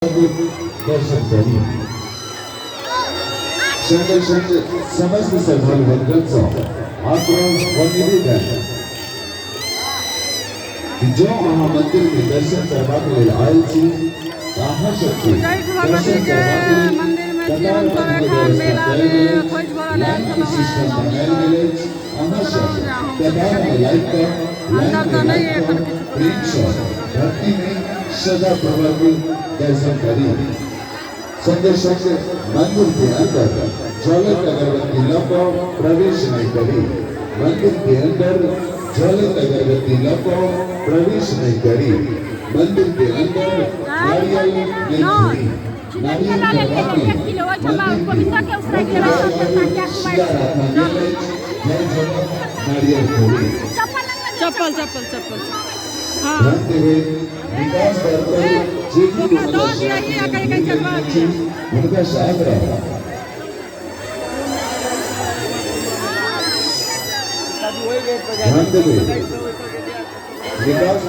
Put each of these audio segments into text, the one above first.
दर्शन करी समस्त सगळं वर्गांचा आग्रह व निवेदन जो महामंदिर में दर्शन करवा के लिए आए थी कहाँ शक्ति दर्शन करवा के लिए मेला में खोज भरा सिस्टम बनाए मिले अवश्य लाइक का प्रेम से भक्ति में सदा प्रभावी दर्शन करी संदेश मंदिर के अंदर ज्वलित अगरबत्ती लको प्रवेश नहीं करी मंदिर के अंदर ज्वलित अगरबत्ती लको प्रवेश नहीं करी मंदिर के अंदर नारियल नहीं छोड़ी नारियल छोड़ी चप्पल चप्पल चप्पल विकास उनका साथ रहा विकास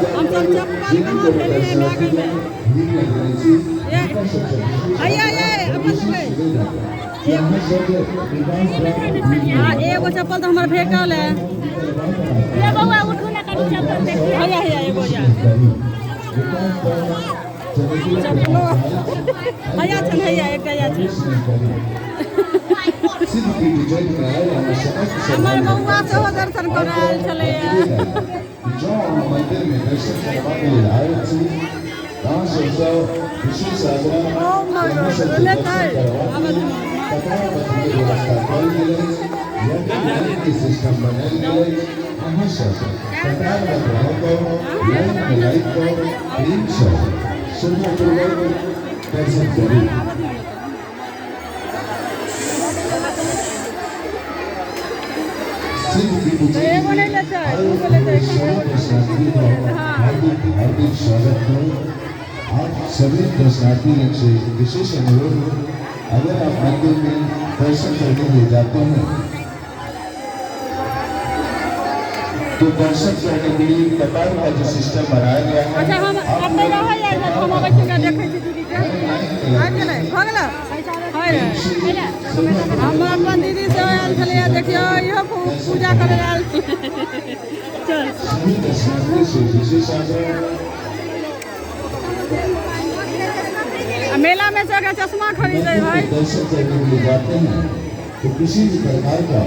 एगो चप्पल तो हमारे फेंकल है चप्पलो भैया छन भैया एक हमर बउआ सेहो दर्शन करायल छलै जो मंदिर में दर्शन करवा के लिए आए थे वहाँ से सब विशेष आग्रह लेते सिस्टम बनाए गए अवश्य सरकार का लाइन में लाइट को प्रेम से श्रद्धापूर्वक दर्शन करें हार्दिक स्वागत है आप सभी दर्शनार्थी से विशेष अनुरोध अगर आप मंदिर में दर्शन करने लिए जाते हैं तो दर्शन करने के लिए कतार का जो सिस्टम बनाया गया है हम अपन दीदी से आयल छलियै देखियो इहो पूजा करे आयल मेला में से चश्मा खरीदे भाई दर्शन करने के लिए जाते हैं तो किसी भी प्रकार का